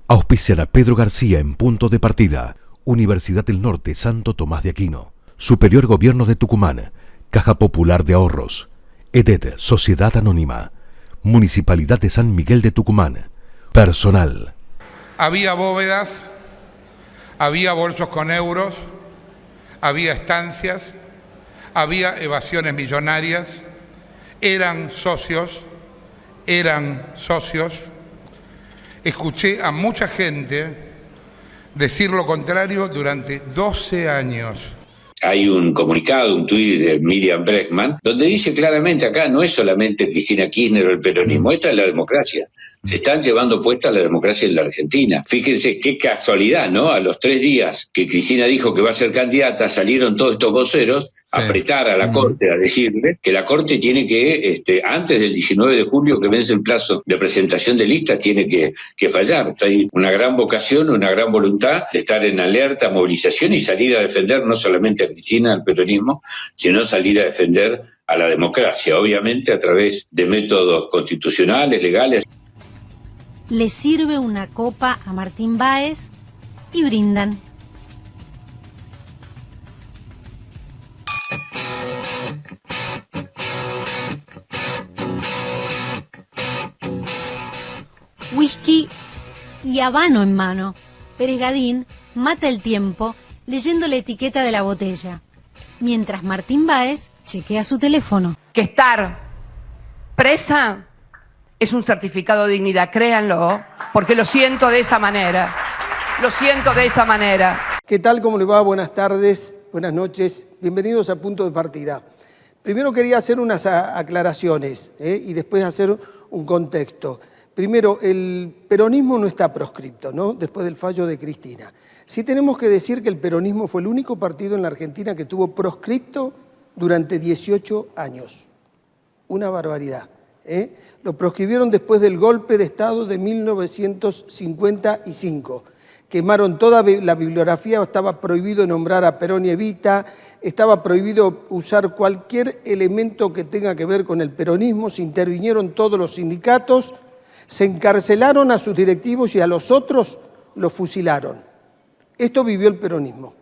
Auspician a Pedro García en Punto de Partida. Universidad del Norte Santo Tomás de Aquino. Superior Gobierno de Tucumán. Caja Popular de Ahorros. EDET Sociedad Anónima. Municipalidad de San Miguel de Tucumán. Personal. Había bóvedas, había bolsos con euros, había estancias, había evasiones millonarias, eran socios. Escuché a mucha gente decir lo contrario durante 12 años. Hay un comunicado, un tuit de Miriam Bregman, donde dice claramente acá no es solamente Cristina Kirchner o el peronismo, esta es la democracia. Se están llevando puesta la democracia en la Argentina. Fíjense qué casualidad, ¿no? A los 3 días que Cristina dijo que va a ser candidata, salieron todos estos voceros a apretar a la Corte, a decirle que la Corte tiene que, antes del 19 de julio que vence el plazo de presentación de listas, tiene que fallar. Hay una gran vocación, una gran voluntad de estar en alerta, movilización y salir a defender no solamente a Cristina, al peronismo, sino salir a defender a la democracia, obviamente a través de métodos constitucionales, legales. Le sirve una copa a Martín Báez y brindan. Whisky y habano en mano. Pérez Gadín mata el tiempo leyendo la etiqueta de la botella, mientras Martín Báez chequea su teléfono. Que estar presa es un certificado de dignidad, créanlo, porque lo siento de esa manera. Lo siento de esa manera. ¿Qué tal? ¿Cómo le va? Buenas tardes, buenas noches. Bienvenidos a Punto de Partida. Primero quería hacer unas aclaraciones y después hacer un contexto. Primero, el peronismo no está proscripto, ¿no? Después del fallo de Cristina. Sí tenemos que decir que el peronismo fue el único partido en la Argentina que tuvo proscripto durante 18 años. Una barbaridad. Lo proscribieron después del golpe de Estado de 1955. Quemaron toda la bibliografía, estaba prohibido nombrar a Perón y Evita, estaba prohibido usar cualquier elemento que tenga que ver con el peronismo, se intervinieron todos los sindicatos, se encarcelaron a sus directivos y a los otros los fusilaron. Esto vivió el peronismo.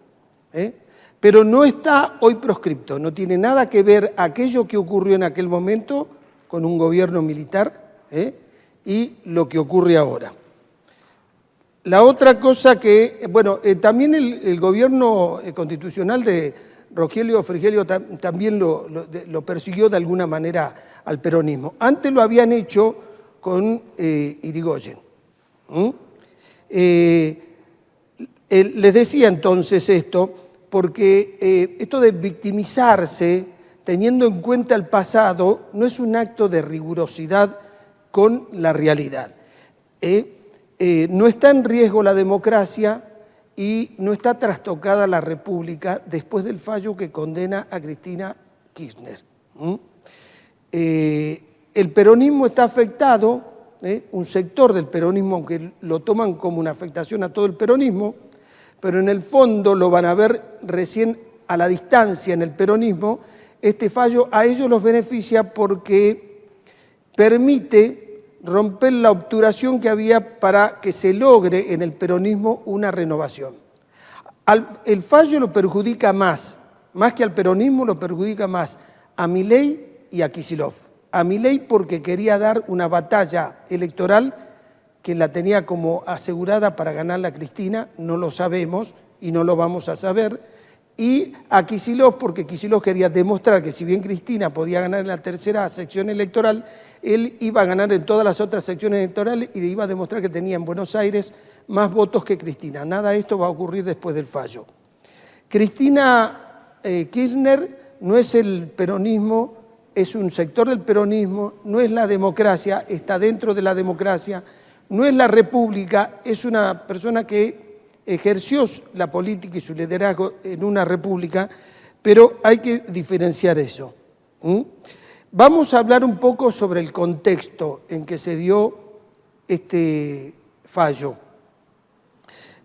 Pero no está hoy proscripto, no tiene nada que ver aquello que ocurrió en aquel momento con un gobierno militar y lo que ocurre ahora. La otra cosa que, también el gobierno constitucional de Rogelio Frigerio también lo persiguió de alguna manera al peronismo. Antes lo habían hecho con Irigoyen. Les decía entonces esto, porque esto de victimizarse, teniendo en cuenta el pasado, no es un acto de rigurosidad con la realidad. No está en riesgo la democracia y no está trastocada la República después del fallo que condena a Cristina Kirchner. El peronismo está afectado, un sector del peronismo, aunque lo toman como una afectación a todo el peronismo, pero en el fondo lo van a ver recién a la distancia en el peronismo. Este fallo a ellos los beneficia porque permite romper la obturación que había para que se logre en el peronismo una renovación. El fallo lo perjudica más que al peronismo, lo perjudica más a Milei y a Kicillof. A Milei porque quería dar una batalla electoral que la tenía como asegurada para ganarla a Cristina, no lo sabemos y no lo vamos a saber, y a Kicillof porque Kicillof quería demostrar que si bien Cristina podía ganar en la tercera sección electoral, él iba a ganar en todas las otras secciones electorales y le iba a demostrar que tenía en Buenos Aires más votos que Cristina. Nada de esto va a ocurrir después del fallo. Cristina Kirchner no es el peronismo, es un sector del peronismo, no es la democracia, está dentro de la democracia, no es la república, es una persona que ejerció la política y su liderazgo en una república, pero hay que diferenciar eso. Vamos a hablar un poco sobre el contexto en que se dio este fallo.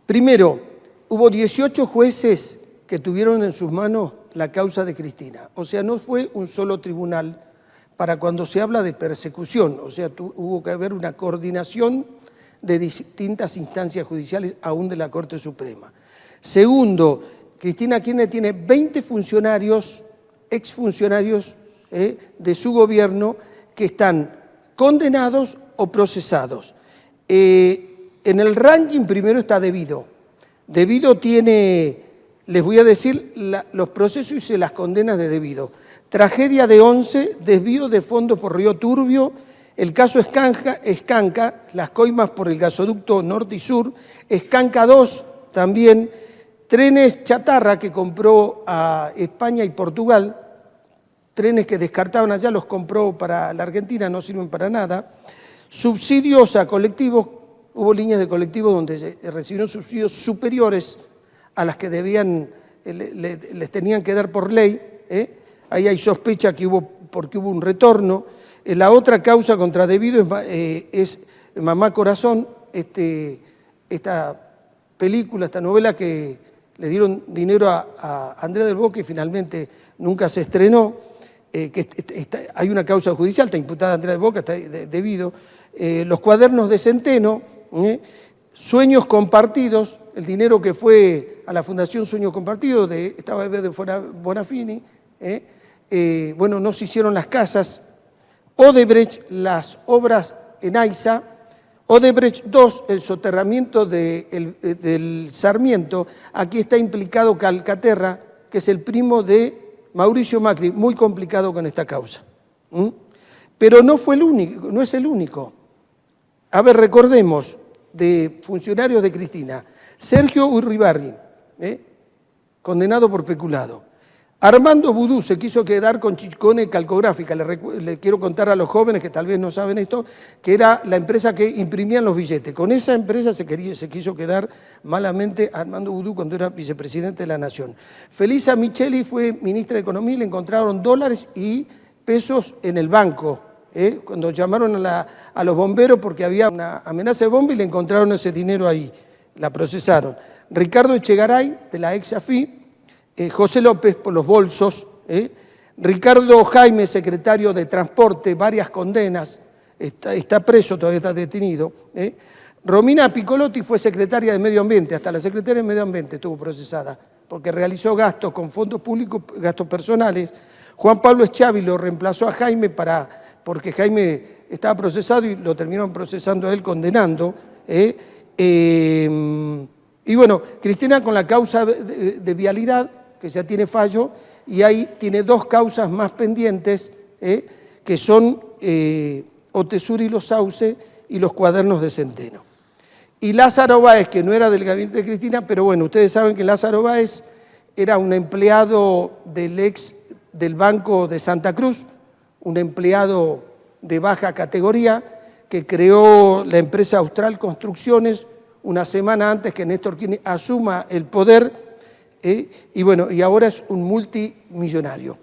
Primero, hubo 18 jueces que tuvieron en sus manos la causa de Cristina. O sea, no fue un solo tribunal para cuando se habla de persecución. O sea, hubo que haber una coordinación de distintas instancias judiciales, aún de la Corte Suprema. Segundo, Cristina Kirchner tiene 20 funcionarios, exfuncionarios de su gobierno, que están condenados o procesados. En el ranking primero está Devido. Devido tiene, les voy a decir los procesos y las condenas de Devido. Tragedia de 11, desvío de fondos por Río Turbio, el caso Escanca, las coimas por el gasoducto norte y sur, Escanca 2 también, trenes chatarra que compró a España y Portugal, trenes que descartaban allá, los compró para la Argentina, no sirven para nada, subsidios a colectivos, hubo líneas de colectivos donde recibieron subsidios superiores a las que les tenían que dar por ley, ahí hay sospecha porque hubo un retorno. La otra causa contra Devido es Mamá Corazón, esta película, esta novela que le dieron dinero a Andrea del Boca y finalmente nunca se estrenó, hay una causa judicial, está imputada Andrea del Boca, está Devido. Los cuadernos de Centeno, Sueños Compartidos, el dinero que fue a la Fundación Sueños Compartidos, estaba de Bonafini, bueno, no se hicieron las casas. Odebrecht, las obras en AISA. Odebrecht 2, el soterramiento del Sarmiento. Aquí está implicado Calcaterra, que es el primo de Mauricio Macri, muy complicado con esta causa. Pero no fue el único, no es el único. A ver, recordemos, de funcionarios de Cristina, Sergio Urribarri, condenado por peculado. Armando Vudú se quiso quedar con Chicone Calcográfica. Le quiero contar a los jóvenes que tal vez no saben esto, que era la empresa que imprimían los billetes. Con esa empresa se quiso quedar malamente Armando Vudú cuando era vicepresidente de la Nación. Felisa Micheli fue ministra de Economía y le encontraron dólares y pesos en el banco. Cuando llamaron a los bomberos porque había una amenaza de bomba y le encontraron ese dinero ahí. La procesaron. Ricardo Echegaray, de la ex-AFI, José López por los bolsos, Ricardo Jaime, secretario de Transporte, varias condenas, está preso, todavía está detenido. Romina Piccolotti fue secretaria de Medio Ambiente, hasta la secretaria de Medio Ambiente estuvo procesada, porque realizó gastos con fondos públicos, gastos personales. Juan Pablo Schiavi lo reemplazó a Jaime porque Jaime estaba procesado y lo terminaron procesando a él, condenando. Y bueno, Cristina con la causa de vialidad, que ya tiene fallo, y ahí tiene dos causas más pendientes, que son Otesur y los Sauce y los cuadernos de Centeno. Y Lázaro Báez, que no era del gabinete de Cristina, pero bueno, ustedes saben que Lázaro Báez era un empleado del Banco de Santa Cruz, un empleado de baja categoría, que creó la empresa Austral Construcciones una semana antes que Néstor Kirchner asuma el poder, y bueno, y ahora es un multimillonario.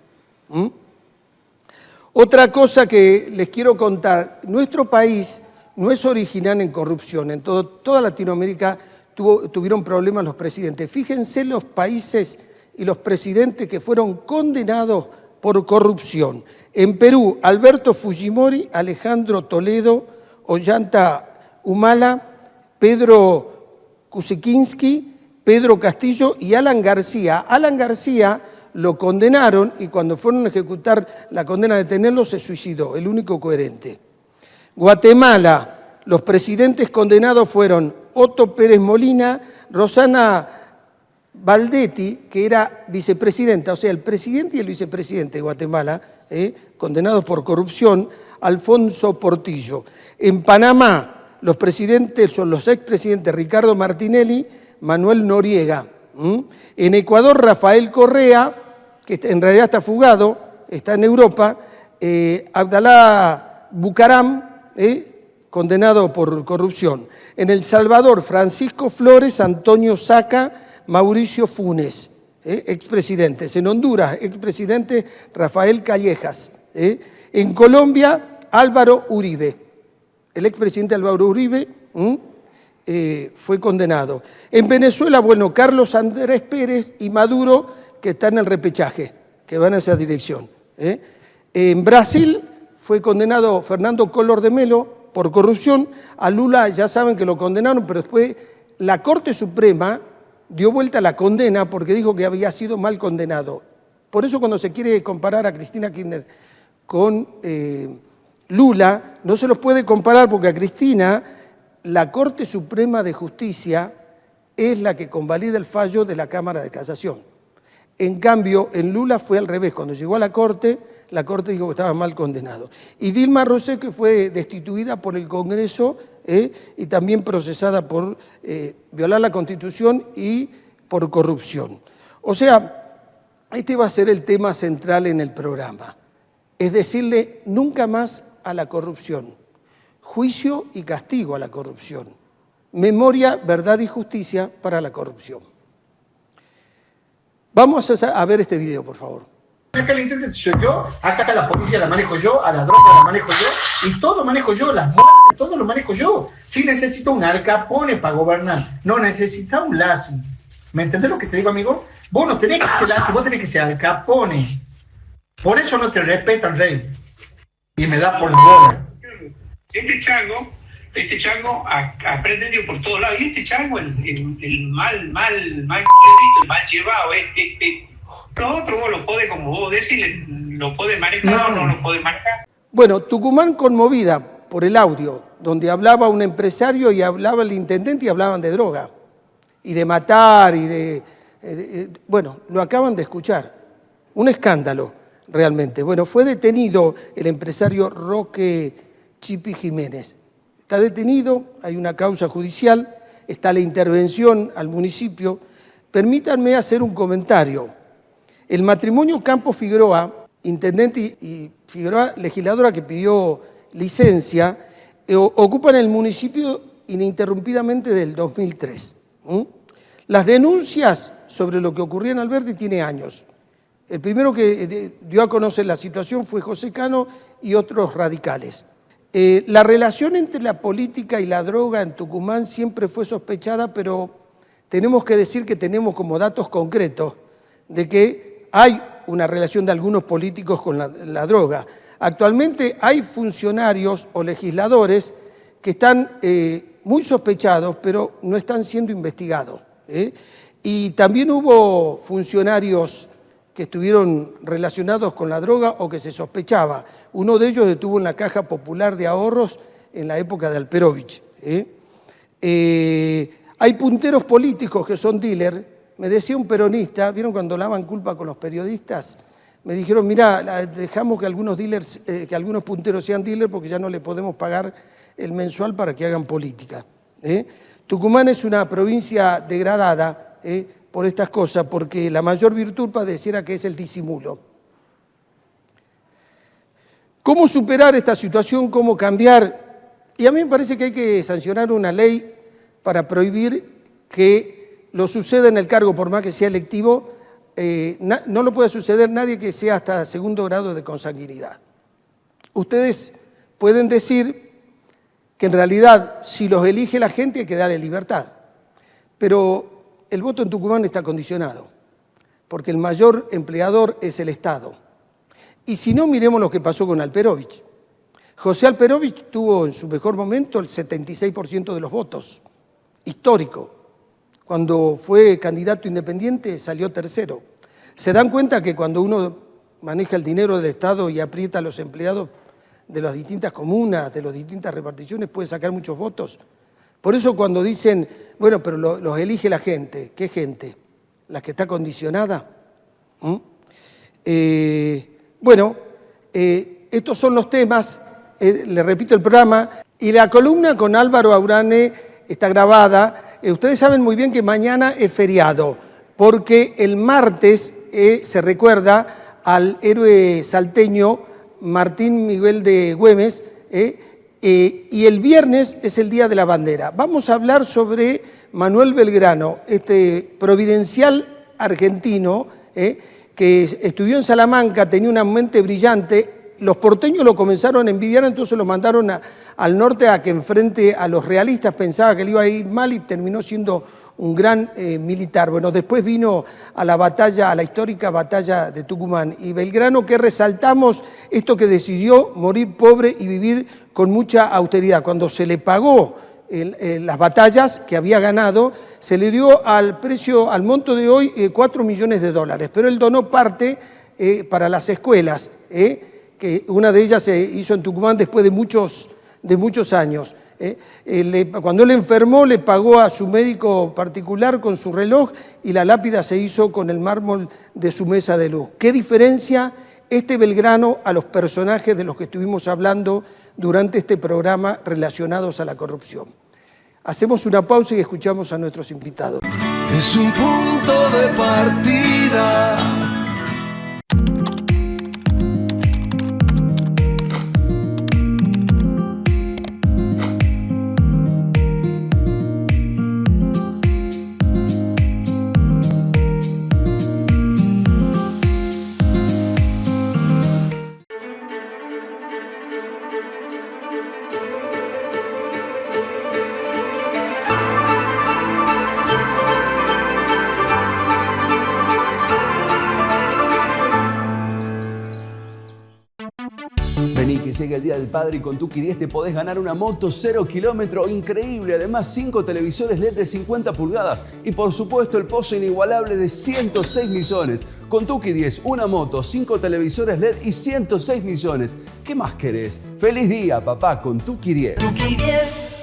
Otra cosa que les quiero contar, nuestro país no es original en corrupción, en toda Latinoamérica tuvieron problemas los presidentes. Fíjense los países y los presidentes que fueron condenados por corrupción. En Perú, Alberto Fujimori, Alejandro Toledo, Ollanta Humala, Pedro Kuczynski, Pedro Castillo y Alan García. Alan García lo condenaron y cuando fueron a ejecutar la condena de detenerlo se suicidó, el único coherente. Guatemala, los presidentes condenados fueron Otto Pérez Molina, Rosana Valdetti, que era vicepresidenta, o sea, el presidente y el vicepresidente de Guatemala, condenados por corrupción, Alfonso Portillo. En Panamá, los presidentes son los expresidentes Ricardo Martinelli, Manuel Noriega. En Ecuador, Rafael Correa, que en realidad está fugado, está en Europa, Abdalá Bucaram, condenado por corrupción. En El Salvador, Francisco Flores, Antonio Saca, Mauricio Funes, expresidentes. En Honduras, expresidente Rafael Callejas. En Colombia, Álvaro Uribe. El expresidente Álvaro Uribe fue condenado. En Venezuela, bueno, Carlos Andrés Pérez y Maduro, que están en el repechaje, que van a esa dirección. En Brasil fue condenado Fernando Collor de Mello, por corrupción. A Lula ya saben que lo condenaron, pero después la Corte Suprema dio vuelta a la condena porque dijo que había sido mal condenado. Por eso cuando se quiere comparar a Cristina Kirchner con Lula, no se los puede comparar porque a Cristina la Corte Suprema de Justicia es la que convalida el fallo de la Cámara de Casación. En cambio, en Lula fue al revés. Cuando llegó a la Corte dijo que estaba mal condenado. Y Dilma Rousseff, que fue destituida por el Congreso y también procesada por violar la Constitución y por corrupción. O sea, este va a ser el tema central en el programa. Es decirle nunca más a la corrupción. Juicio y castigo a la corrupción. Memoria, verdad y justicia para la corrupción. Vamos a ver este video, por favor. Acá el intendente soy yo, acá la policía la manejo yo, a la droga la manejo yo, y todo manejo yo, las muertes, todo lo manejo yo. Si necesito un Al Capone para gobernar, no necesita un Lassi. ¿Me entendés lo que te digo, amigo? Vos no tenés que ser Lassi, vos tenés que ser Al Capone. Por eso no te respeta el rey. Y me da por la bola. Este chango ha aprendido por todos lados. Y este chango, el mal llevado, lo otro vos lo podés, como vos decís, lo podés manejar o no lo podés manejar. Bueno, Tucumán conmovida por el audio, donde hablaba un empresario y hablaba el intendente y hablaban de droga, y de matar, y bueno, lo acaban de escuchar. Un escándalo, realmente. Bueno, fue detenido el empresario Roque Chipi Jiménez. Está detenido, hay una causa judicial, está la intervención al municipio. Permítanme hacer un comentario. El matrimonio Campos Figueroa, intendente y Figueroa, legisladora que pidió licencia, ocupan el municipio ininterrumpidamente del 2003. Las denuncias sobre lo que ocurría en Alberdi tiene años. El primero que dio a conocer la situación fue José Cano y otros radicales. La relación entre la política y la droga en Tucumán siempre fue sospechada, pero tenemos que decir que tenemos como datos concretos de que hay una relación de algunos políticos con la droga. Actualmente hay funcionarios o legisladores que están muy sospechados, pero no están siendo investigados. Y también hubo funcionarios que estuvieron relacionados con la droga o que se sospechaba. Uno de ellos estuvo en la Caja Popular de Ahorros en la época de Alperovich. Hay punteros políticos que son dealers. Me decía un peronista, ¿vieron cuando lavan culpa con los periodistas? Me dijeron, mira, dejamos que algunos dealers, que algunos punteros sean dealers porque ya no le podemos pagar el mensual para que hagan política. Tucumán es una provincia degradada por estas cosas, porque la mayor virtud pareciera que es el disimulo. ¿Cómo superar esta situación? ¿Cómo cambiar? Y a mí me parece que hay que sancionar una ley para prohibir que lo suceda en el cargo, por más que sea electivo, no lo puede suceder nadie que sea hasta segundo grado de consanguinidad. Ustedes pueden decir que en realidad si los elige la gente hay que darle libertad, pero el voto en Tucumán está condicionado, porque el mayor empleador es el Estado. Y si no, miremos lo que pasó con Alperovich. José Alperovich tuvo en su mejor momento el 76% de los votos, histórico. Cuando fue candidato independiente salió tercero. ¿Se dan cuenta que cuando uno maneja el dinero del Estado y aprieta a los empleados de las distintas comunas, de las distintas reparticiones, puede sacar muchos votos? Por eso cuando dicen, bueno, pero los elige la gente, ¿qué gente? ¿La que está condicionada? Estos son los temas, le repito el programa, y la columna con Álvaro Aurane está grabada. Ustedes saben muy bien que mañana es feriado, porque el martes se recuerda al héroe salteño Martín Miguel de Güemes, y el viernes es el Día de la Bandera. Vamos a hablar sobre Manuel Belgrano, este providencial argentino que estudió en Salamanca, tenía una mente brillante. Los porteños lo comenzaron a envidiar, entonces lo mandaron al norte a que enfrente a los realistas. Pensaba que le iba a ir mal y terminó siendo un gran militar. Bueno, después vino a la batalla, a la histórica batalla de Tucumán. Y Belgrano, que resaltamos esto que decidió morir pobre y vivir con mucha austeridad. Cuando se le pagó las batallas que había ganado, se le dio al precio, al monto de hoy, 4 millones de dólares. Pero él donó parte para las escuelas, que una de ellas se hizo en Tucumán después de muchos años. Cuando él enfermó, le pagó a su médico particular con su reloj y la lápida se hizo con el mármol de su mesa de luz. ¿Qué diferencia este Belgrano a los personajes de los que estuvimos hablando durante este programa relacionados a la corrupción? Hacemos una pausa y escuchamos a nuestros invitados. Es un punto de partida. Vení, que llega el Día del Padre y con Tuki 10 te podés ganar una moto 0 kilómetro increíble. Además, 5 televisores LED de 50 pulgadas y por supuesto el pozo inigualable de 106 millones. Con Tuki 10, una moto, 5 televisores LED y 106 millones. ¿Qué más querés? ¡Feliz día, papá, con Tuki 10! Tuki 10.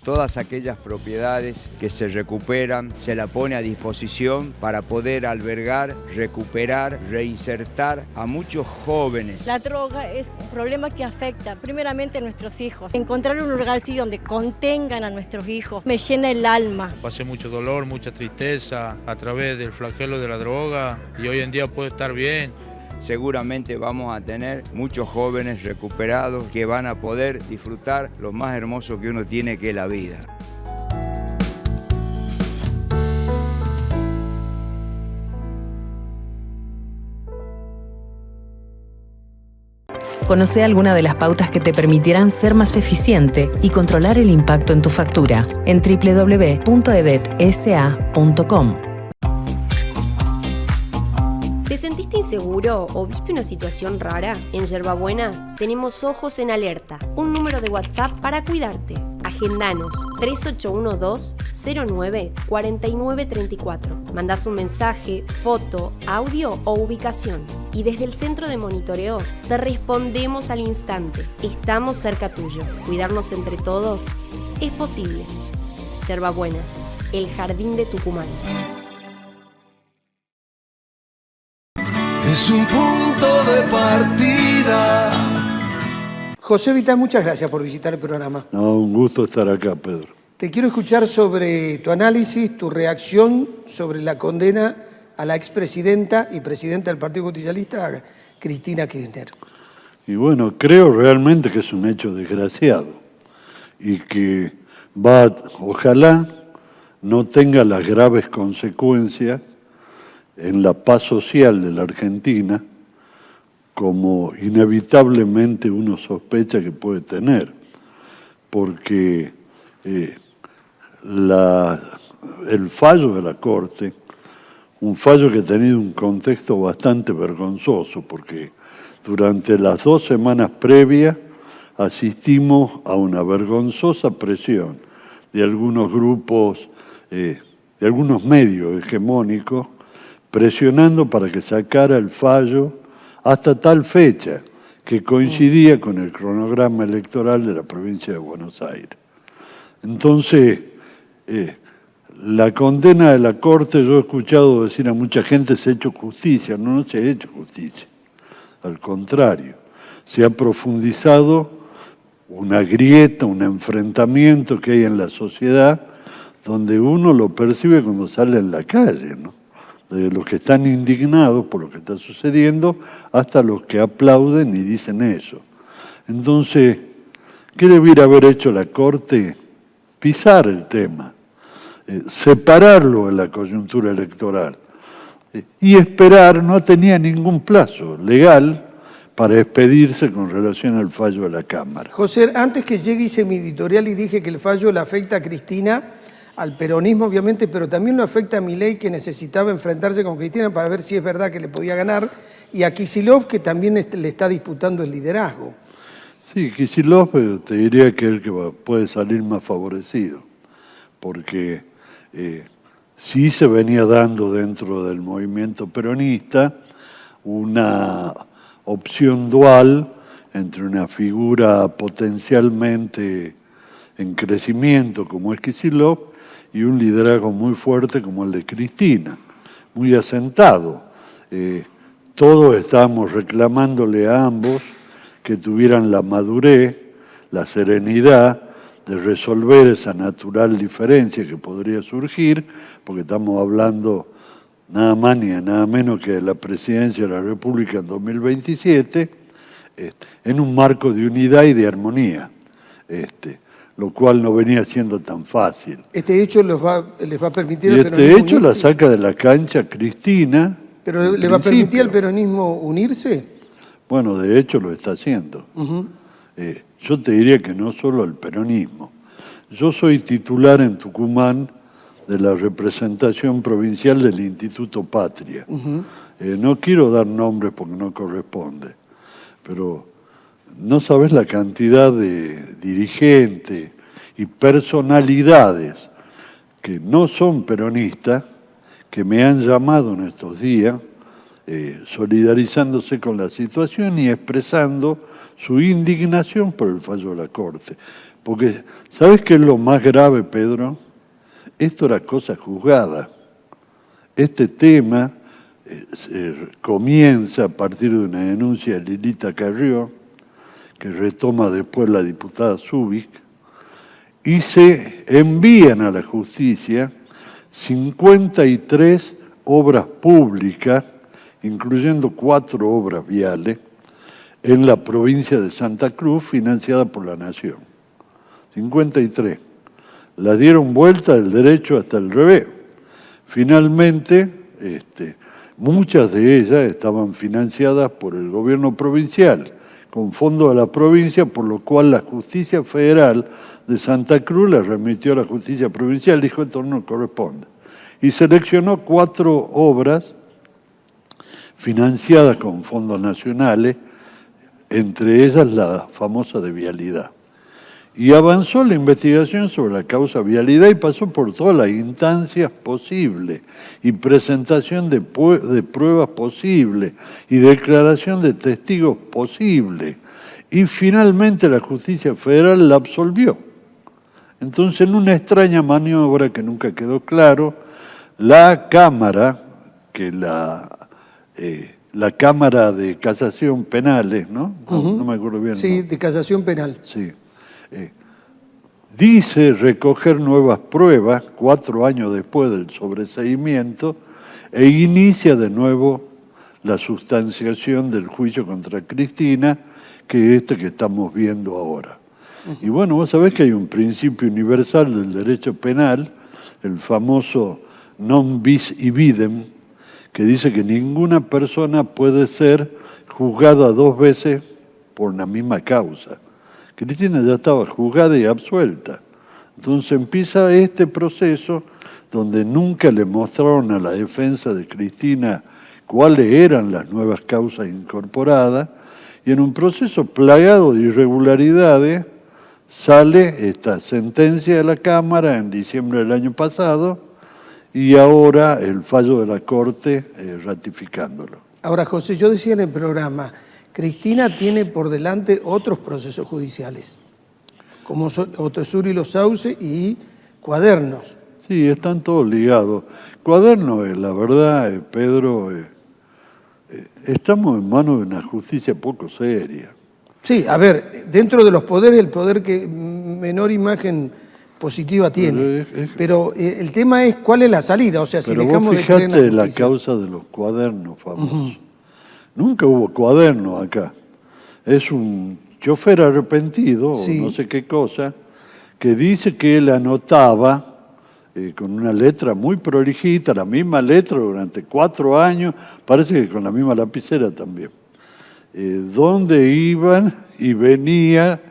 Todas aquellas propiedades que se recuperan, se la pone a disposición para poder albergar, recuperar, reinsertar a muchos jóvenes. La droga es un problema que afecta primeramente a nuestros hijos. Encontrar un lugar así donde contengan a nuestros hijos me llena el alma. Pasé mucho dolor, mucha tristeza a través del flagelo de la droga y hoy en día puedo estar bien. Seguramente vamos a tener muchos jóvenes recuperados que van a poder disfrutar lo más hermoso que uno tiene, que es la vida. Conoce alguna de las pautas que te permitirán ser más eficiente y controlar el impacto en tu factura en www.edetsa.com. ¿Te sentiste inseguro o viste una situación rara? En Yerbabuena tenemos Ojos en Alerta, un número de WhatsApp para cuidarte. Agendanos 3812-09-4934. Mandás un mensaje, foto, audio o ubicación. Y desde el centro de monitoreo te respondemos al instante. Estamos cerca tuyo. Cuidarnos entre todos es posible. Yerbabuena, el jardín de Tucumán. Es un punto de partida. José Vital, muchas gracias por visitar el programa. No, un gusto estar acá, Pedro. Te quiero escuchar sobre tu análisis, tu reacción sobre la condena a la expresidenta y presidenta del Partido Justicialista, Cristina Kirchner. Y bueno, creo realmente que es un hecho desgraciado y que ojalá no tenga las graves consecuencias en la paz social de la Argentina, como inevitablemente uno sospecha que puede tener, porque el fallo de la Corte, un fallo que ha tenido un contexto bastante vergonzoso, porque durante las 2 semanas previas asistimos a una vergonzosa presión de algunos grupos, de algunos medios hegemónicos, presionando para que sacara el fallo hasta tal fecha que coincidía con el cronograma electoral de la provincia de Buenos Aires. Entonces, la condena de la Corte, yo he escuchado decir a mucha gente se ha hecho justicia. No se ha hecho justicia. Al contrario, se ha profundizado una grieta, un enfrentamiento que hay en la sociedad, donde uno lo percibe cuando sale en la calle, ¿no? De los que están indignados por lo que está sucediendo hasta los que aplauden y dicen eso. Entonces, ¿qué debiera haber hecho la Corte? Pisar el tema, separarlo de la coyuntura electoral y esperar. No tenía ningún plazo legal para expedirse con relación al fallo de la Cámara. José, antes que llegue hice mi editorial y dije que el fallo le afecta a Cristina, al peronismo obviamente, pero también lo afecta a Milei, que necesitaba enfrentarse con Cristina para ver si es verdad que le podía ganar, y a Kicillof, que también le está disputando el liderazgo. Sí, Kicillof te diría que es el que puede salir más favorecido, porque sí se venía dando dentro del movimiento peronista una opción dual entre una figura potencialmente en crecimiento como es Kicillof y un liderazgo muy fuerte como el de Cristina, muy asentado. Todos estábamos reclamándole a ambos que tuvieran la madurez, la serenidad de resolver esa natural diferencia que podría surgir, porque estamos hablando nada más ni nada menos que de la presidencia de la República en 2027, en un marco de unidad y de armonía, lo cual no venía siendo tan fácil. Este hecho les va a permitir y al este peronismo hecho la unirse. saca de la cancha Cristina. ¿Pero le va a permitir al peronismo unirse? Bueno, de hecho lo está haciendo. Yo te diría que no solo el peronismo. Yo soy titular en Tucumán de la representación provincial del Instituto Patria. No quiero dar nombres porque no corresponde, pero no sabes la cantidad de dirigentes y personalidades que no son peronistas que me han llamado en estos días solidarizándose con la situación y expresando su indignación por el fallo de la Corte. Porque, ¿sabes qué es lo más grave, Pedro? Esto era cosa juzgada. Este tema comienza a partir de una denuncia de Lilita Carrió, que retoma después la diputada Zubik, y se envían a la justicia 53 obras públicas, incluyendo 4 obras viales, en la provincia de Santa Cruz, financiada por la Nación. 53. La dieron vuelta del derecho hasta el revés. Finalmente, muchas de ellas estaban financiadas por el gobierno provincial, con fondos de la provincia, por lo cual la justicia federal de Santa Cruz la remitió a la justicia provincial, dijo esto no corresponde. Y seleccionó 4 obras financiadas con fondos nacionales, entre ellas la famosa de vialidad. Y avanzó la investigación sobre la causa vialidad y pasó por todas las instancias posibles y presentación de pruebas posibles y declaración de testigos posibles. Y finalmente la justicia federal la absolvió. Entonces, en una extraña maniobra que nunca quedó claro, la Cámara, que la Cámara de Casación Penales, ¿no? No me acuerdo bien. Sí, ¿no? de casación penal. Sí. Dice recoger nuevas pruebas 4 años después del sobreseimiento e inicia de nuevo la sustanciación del juicio contra Cristina, que es que estamos viendo ahora. Y bueno, vos sabés que hay un principio universal del derecho penal, el famoso non bis idem, que dice que ninguna persona puede ser juzgada 2 veces por la misma causa. Cristina ya estaba juzgada y absuelta. Entonces empieza este proceso donde nunca le mostraron a la defensa de Cristina cuáles eran las nuevas causas incorporadas, y en un proceso plagado de irregularidades sale esta sentencia de la Cámara en diciembre del año pasado y ahora el fallo de la Corte ratificándolo. Ahora, José, yo decía en el programa, Cristina tiene por delante otros procesos judiciales, como Otesur y Los Sauces y Cuadernos. Sí, están todos ligados. Cuadernos, la verdad, Pedro, estamos en manos de una justicia poco seria. Sí, a ver, dentro de los poderes, el poder que menor imagen positiva tiene. Pero el tema es cuál es la salida, o sea, si dejamos de creer en la fíjate la justicia. causa de los cuadernos famosos. Nunca hubo cuadernos acá. Es un chofer arrepentido, Sí. o no sé qué cosa, que dice que él anotaba con una letra muy prolijita, la misma letra durante 4 años, parece que con la misma lapicera también. dónde iban y venía,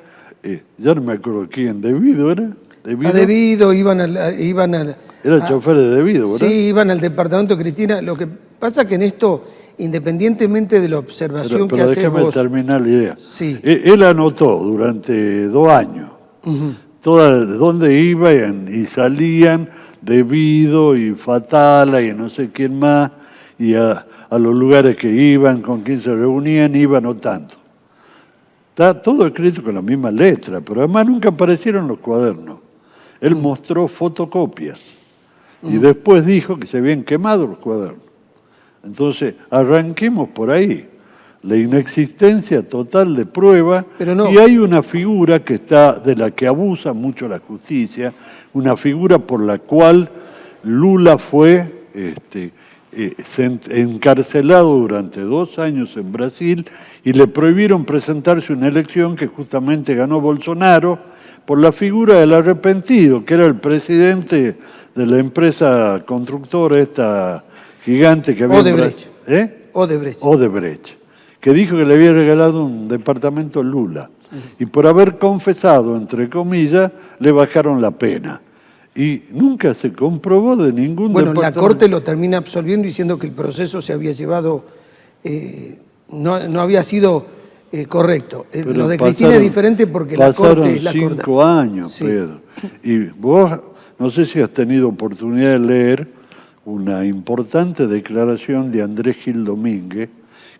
ya no me acuerdo quién, ¿Devido era? A Devido, iban al... Era chofer de Devido, ¿verdad? Sí, iban al departamento de Cristina. Lo que pasa que en esto, independientemente de la observación que haces déjame vos... terminar la idea. Sí. Él anotó durante 2 años dónde iban y salían Devido y Fatala y no sé quién más, y a los lugares que iban, con quién se reunían, iba anotando. Está todo escrito con la misma letra, pero además nunca aparecieron los cuadernos. Él mostró fotocopias y después dijo que se habían quemado los cuadernos. Entonces, arranquemos por ahí. La inexistencia total de prueba, y hay una figura que está, de la que abusa mucho la justicia, una figura por la cual Lula fue encarcelado durante 2 años en Brasil y le prohibieron presentarse a una elección que justamente ganó Bolsonaro por la figura del arrepentido, que era el presidente de la empresa constructora esta gigante que había Odebrecht. Odebrecht, que dijo que le había regalado un departamento a Lula. Y por haber confesado, entre comillas, le bajaron la pena. Y nunca se comprobó de ningún Bueno, departamento. la Corte lo termina absolviendo diciendo que el proceso se había llevado, no había sido correcto. Lo de Cristina es diferente porque la Corte es la Corte. Pasaron 5 años, Sí. Pedro. Y vos, no sé si has tenido oportunidad de leer una importante declaración de Andrés Gil Domínguez,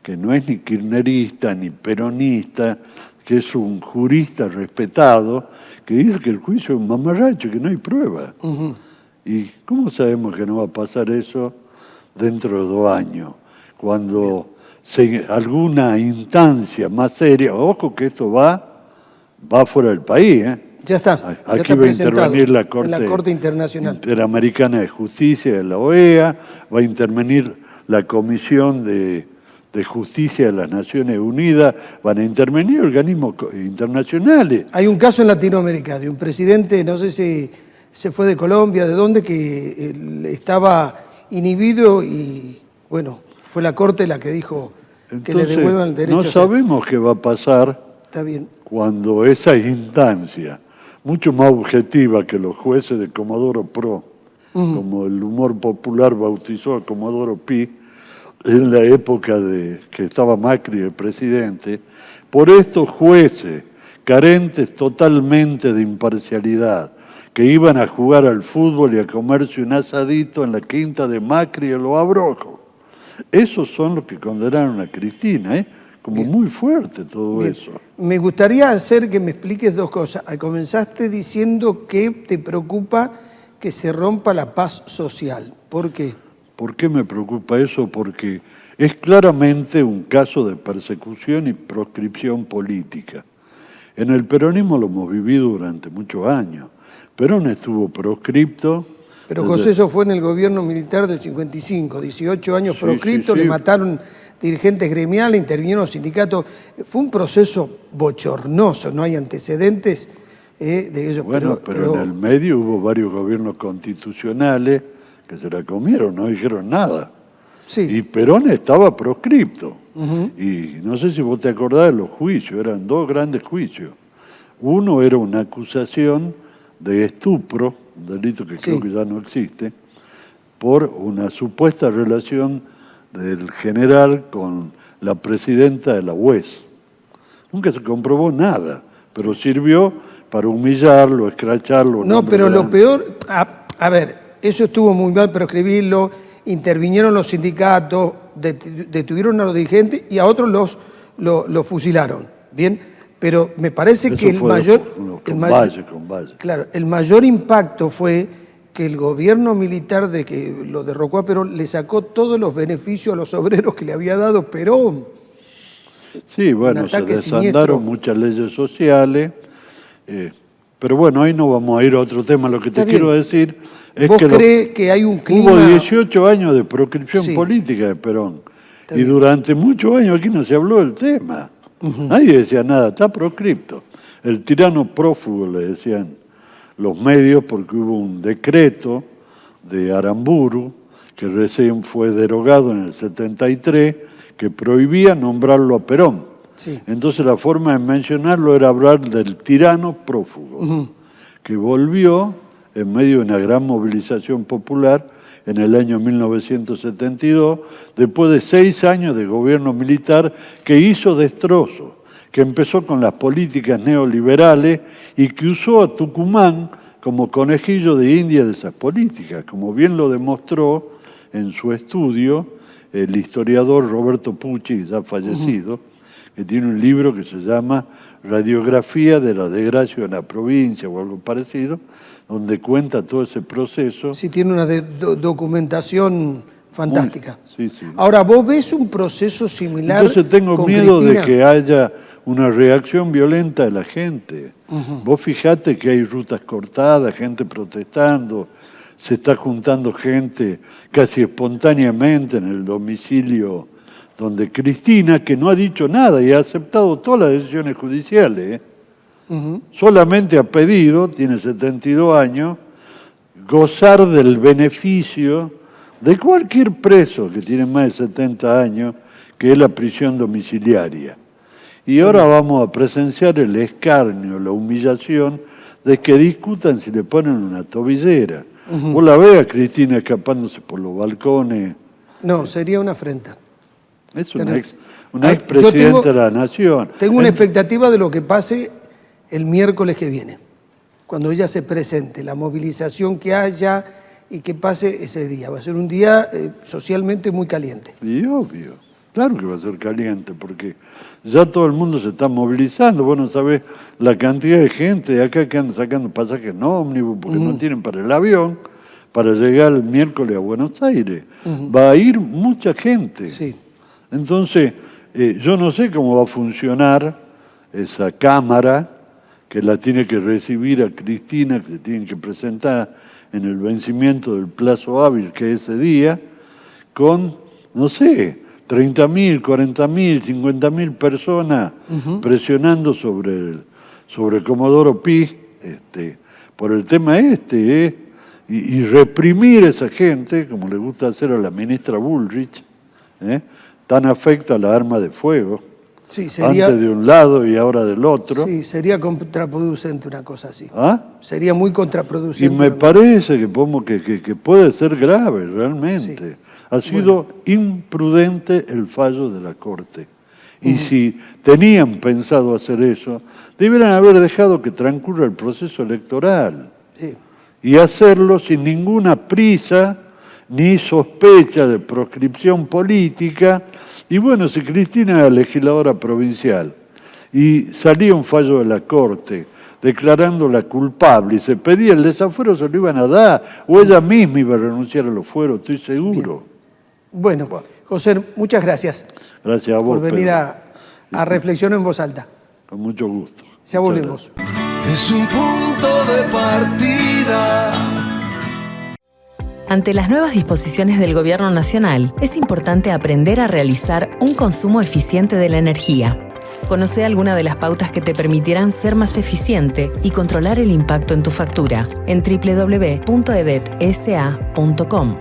que no es ni kirchnerista ni peronista, que es un jurista respetado, que dice que el juicio es un mamarracho, que no hay prueba. ¿Y cómo sabemos que no va a pasar eso dentro de 2 años? Cuando alguna instancia más seria, ojo que esto va fuera del país, Ya está. Aquí ya va a intervenir la Corte Internacional Interamericana de Justicia de la OEA, va a intervenir la Comisión de Justicia de las Naciones Unidas, van a intervenir organismos internacionales. Hay un caso en Latinoamérica de un presidente, no sé si se fue de Colombia, de dónde, que estaba inhibido y, bueno, fue la Corte la que dijo que le devuelvan el derecho. No sabemos qué va a pasar. Está bien. Cuando esa instancia, mucho más objetiva que los jueces de Comodoro Pro, como el humor popular bautizó a Comodoro Pi, en la época que estaba Macri el presidente, por estos jueces carentes totalmente de imparcialidad, que iban a jugar al fútbol y a comerse un asadito en la quinta de Macri en Los Abrojos. Esos son los que condenaron a Cristina, como muy fuerte todo eso. Me gustaría hacer que me expliques 2 cosas. Comenzaste diciendo que te preocupa que se rompa la paz social. ¿Por qué? ¿Por qué me preocupa eso? Porque es claramente un caso de persecución y proscripción política. En el peronismo lo hemos vivido durante muchos años. Perón estuvo proscripto. Pero José, eso fue en el gobierno militar del 55, 18 años proscripto, le mataron dirigentes gremiales, intervinieron los sindicatos. Fue un proceso bochornoso, no hay antecedentes de ello. Bueno, pero en el medio hubo varios gobiernos constitucionales que se la comieron, no dijeron nada. Sí. Y Perón estaba proscripto. Y no sé si vos te acordás de los juicios, eran 2 grandes juicios. Uno era una acusación de estupro, un delito que creo que ya no existe, por una supuesta relación del general con la presidenta de la UES. Nunca se comprobó nada, pero sirvió para humillarlo, escracharlo. No, pero lo peor, a ver, eso estuvo muy mal proscribirlo, intervinieron los sindicatos, detuvieron a los dirigentes y a otros los fusilaron, ¿bien? Pero me parece eso que el mayor impacto fue que el gobierno militar de que lo derrocó a Perón le sacó todos los beneficios a los obreros que le había dado Perón. Sí, bueno, se desandaron muchas leyes sociales, pero bueno, ahí no vamos a ir a otro tema. Lo que te quiero decir es ¿Vos que crees que hay un clima? Hubo 18 años de proscripción política de Perón, y durante muchos años aquí no se habló del tema. Nadie decía nada, está proscripto. El tirano prófugo le decían los medios, porque hubo un decreto de Aramburu que recién fue derogado en el 73, que prohibía nombrarlo a Perón. Sí. Entonces la forma de mencionarlo era hablar del tirano prófugo, que volvió en medio de una gran movilización popular en el año 1972, después de 6 años de gobierno militar que hizo destrozos, que empezó con las políticas neoliberales y que usó a Tucumán como conejillo de India de esas políticas, como bien lo demostró en su estudio el historiador Roberto Pucci, ya fallecido, que tiene un libro que se llama Radiografía de la desgracia en la provincia o algo parecido, donde cuenta todo ese proceso. Sí, tiene una documentación fantástica. Sí, sí. Ahora, ¿vos ves un proceso similar? Entonces tengo con miedo Cristina? de que haya una reacción violenta de la gente. Vos fijate que hay rutas cortadas, gente protestando, se está juntando gente casi espontáneamente en el domicilio donde Cristina, que no ha dicho nada y ha aceptado todas las decisiones judiciales, solamente ha pedido, tiene 72 años, gozar del beneficio de cualquier preso que tiene más de 70 años, que es la prisión domiciliaria. Y ahora vamos a presenciar el escarnio, la humillación de que discutan si le ponen una tobillera. Vos la ves a Cristina escapándose por los balcones. No, sería una afrenta. Es una expresidenta de la nación. Tengo una expectativa de lo que pase el miércoles que viene, cuando ella se presente, la movilización que haya y que pase ese día. Va a ser un día socialmente muy caliente. Y obvio, claro que va a ser caliente, porque ya todo el mundo se está movilizando. Vos no sabés la cantidad de gente de acá que andan sacando pasajes en ómnibus porque no tienen para el avión, para llegar el miércoles a Buenos Aires. Va a ir mucha gente. Sí. Entonces, yo no sé cómo va a funcionar esa cámara que la tiene que recibir a Cristina, que se tiene que presentar en el vencimiento del plazo hábil que es ese día, con, no sé, 30.000, 40.000, 50.000 personas presionando sobre Comodoro Pi por el tema y reprimir a esa gente, como le gusta hacer a la ministra Bullrich, tan afecta a la arma de fuego, sí, sería, antes de un lado y ahora del otro. Sí, sería contraproducente una cosa así. ¿Ah? Sería muy contraproducente. Y me parece que puede ser grave, realmente. Sí. Ha sido imprudente el fallo de la Corte. Y si tenían pensado hacer eso, debieran haber dejado que transcurra el proceso electoral. Sí. Y hacerlo sin ninguna prisa ni sospecha de proscripción política. Y bueno, si Cristina era legisladora provincial y salía un fallo de la Corte declarándola culpable y se pedía el desafuero, se lo iban a dar, o ella misma iba a renunciar a los fueros, estoy seguro. Bien. Bueno, José, muchas gracias. Gracias a vos, por venir a reflexionar en voz alta. Con mucho gusto. Ya volvemos. Es un punto de partida. Ante las nuevas disposiciones del Gobierno Nacional, es importante aprender a realizar un consumo eficiente de la energía. Conoce alguna de las pautas que te permitirán ser más eficiente y controlar el impacto en tu factura en www.edetsa.com.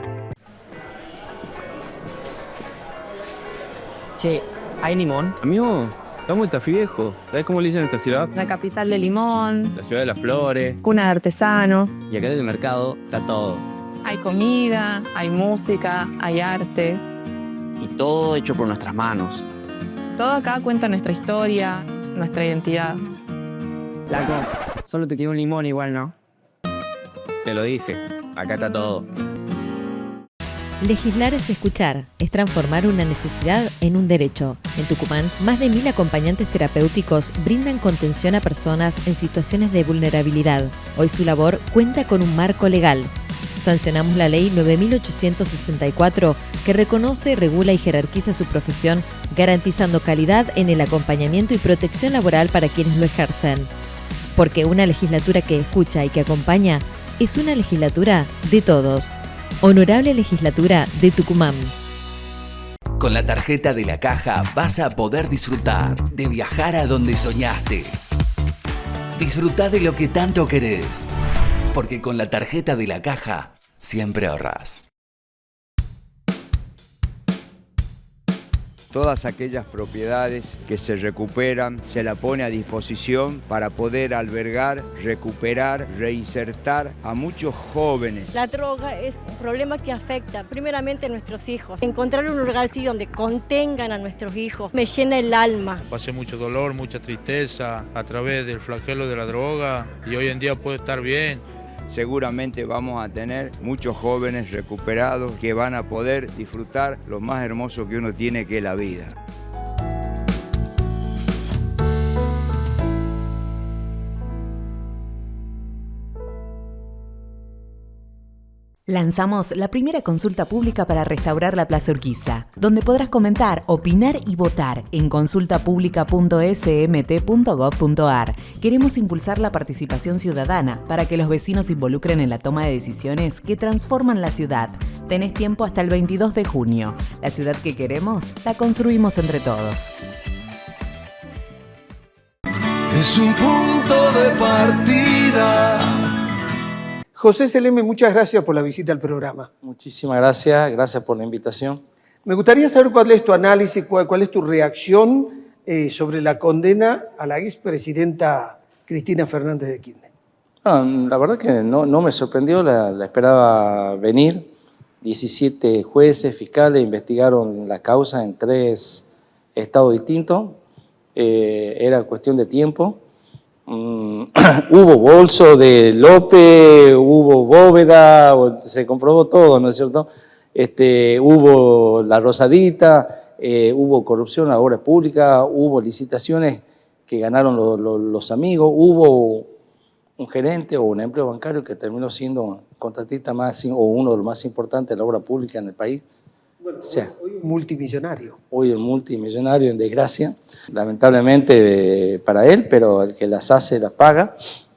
Che, ¿hay limón? Amigo, estamos en Tafí Viejo. ¿Sabes cómo le dicen a esta ciudad? La capital del limón. La ciudad de las flores. Cuna de artesano. Y acá en el mercado está todo. Hay comida, hay música, hay arte. Y todo hecho por nuestras manos. Todo acá cuenta nuestra historia, nuestra identidad. Flaco, solo te queda un limón igual, ¿no? Te lo dije, acá está todo. Legislar es escuchar, es transformar una necesidad en un derecho. En Tucumán, más de 1000 acompañantes terapéuticos brindan contención a personas en situaciones de vulnerabilidad. Hoy su labor cuenta con un marco legal. Sancionamos la Ley 9.864, que reconoce, regula y jerarquiza su profesión, garantizando calidad en el acompañamiento y protección laboral para quienes lo ejercen. Porque una legislatura que escucha y que acompaña es una legislatura de todos. Honorable Legislatura de Tucumán. Con la tarjeta de la Caja vas a poder disfrutar de viajar a donde soñaste. Disfrutá de lo que tanto querés. Porque con la tarjeta de la Caja siempre ahorrás. Todas aquellas propiedades que se recuperan se la pone a disposición para poder albergar, recuperar, reinsertar a muchos jóvenes. La droga es un problema que afecta primeramente a nuestros hijos. Encontrar un lugar así donde contengan a nuestros hijos me llena el alma. Pasé mucho dolor, mucha tristeza a través del flagelo de la droga y hoy en día puedo estar bien. Seguramente vamos a tener muchos jóvenes recuperados que van a poder disfrutar lo más hermoso que uno tiene, que es la vida. Lanzamos la primera consulta pública para restaurar la Plaza Urquiza, donde podrás comentar, opinar y votar en consultapublica.smt.gov.ar. Queremos impulsar la participación ciudadana para que los vecinos se involucren en la toma de decisiones que transforman la ciudad. Tenés tiempo hasta el 22 de junio. La ciudad que queremos, la construimos entre todos. Es un punto de partida. José Seleme, muchas gracias por la visita al programa. Muchísimas gracias, gracias por la invitación. Me gustaría saber cuál es tu análisis, cuál es tu reacción sobre la condena a la expresidenta Cristina Fernández de Kirchner. La verdad que no me sorprendió, la esperaba venir. 17 jueces, fiscales investigaron la causa en 3 estados distintos. Era cuestión de tiempo. Hubo bolso de López, hubo bóveda, se comprobó todo, ¿no es cierto? Hubo la rosadita, hubo corrupción a obras públicas, hubo licitaciones que ganaron los amigos, hubo un gerente o un empleo bancario que terminó siendo contratista más o uno de los más importantes de la obra pública en el país. Bueno, hoy un multimillonario. Hoy un multimillonario en desgracia, lamentablemente para él, pero el que las hace las paga.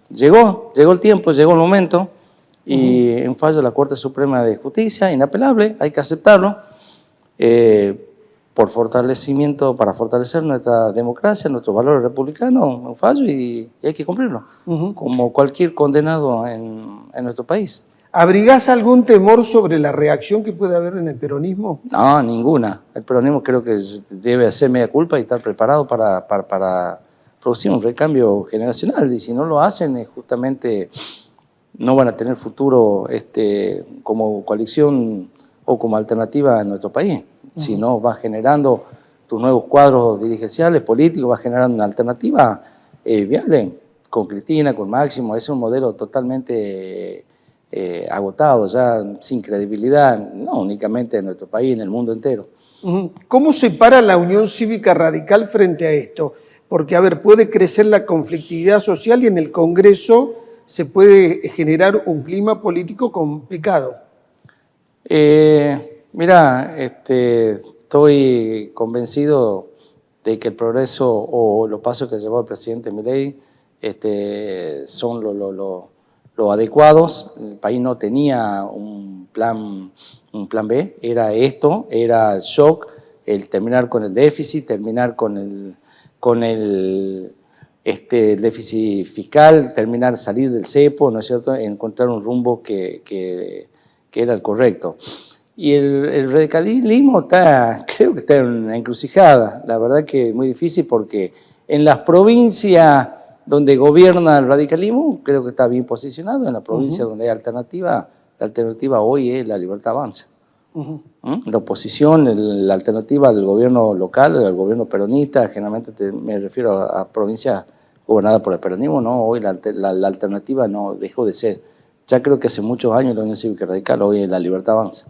Llegó el tiempo, llegó el momento y en fallo de la Corte Suprema de Justicia, inapelable, hay que aceptarlo, para fortalecer nuestra democracia, nuestros valores republicanos, un fallo y hay que cumplirlo, como cualquier condenado en nuestro país. ¿Abrigás algún temor sobre la reacción que puede haber en el peronismo? No, ninguna. El peronismo creo que debe hacer media culpa y estar preparado para producir un recambio generacional. Y si no lo hacen, justamente no van a tener futuro como coalición o como alternativa en nuestro país. Si no, vas generando tus nuevos cuadros dirigenciales, políticos, vas generando una alternativa viable. Con Cristina, con Máximo, es un modelo totalmente agotado, ya sin credibilidad, no únicamente en nuestro país, en el mundo entero. ¿Cómo se para la Unión Cívica Radical frente a esto? Porque, a ver, puede crecer la conflictividad social y en el Congreso se puede generar un clima político complicado. Mira, estoy convencido de que el progreso o los pasos que llevó el presidente Milei son lo adecuados. El país no tenía un plan B, era esto, era el shock, el terminar con el déficit, terminar con el déficit fiscal, salir del cepo, ¿no es cierto?, encontrar un rumbo que era el correcto. Y el radicalismo creo que está en una encrucijada, la verdad que es muy difícil porque en las provincias donde gobierna el radicalismo, creo que está bien posicionado. En la provincia donde hay alternativa, la alternativa hoy es la Libertad Avanza. La oposición, la alternativa al gobierno local, al gobierno peronista, generalmente me refiero a provincias gobernadas por el peronismo, no, hoy la alternativa no dejó de ser. Ya creo que hace muchos años la Unión Cívica Radical, hoy es la Libertad Avanza.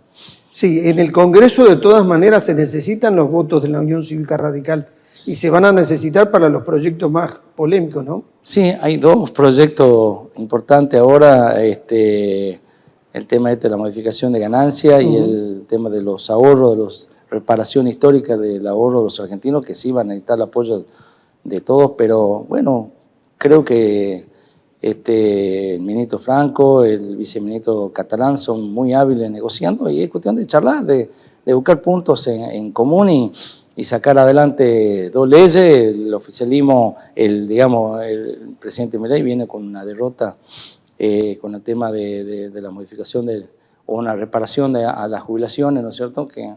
Sí, en el Congreso de todas maneras se necesitan los votos de la Unión Cívica Radical. Y se van a necesitar para los proyectos más polémicos, ¿no? Sí, hay 2 proyectos importantes ahora, el tema de la modificación de ganancias y el tema de los ahorros, de la reparación histórica del ahorro de los argentinos, que sí van a necesitar el apoyo de todos, pero bueno, creo que el ministro Franco, el viceministro Catalán son muy hábiles negociando y es cuestión de charlar, de buscar puntos en común y sacar adelante 2 leyes. El oficialismo, el presidente Milei viene con una derrota con el tema de la modificación o una reparación a las jubilaciones, ¿no es cierto?, que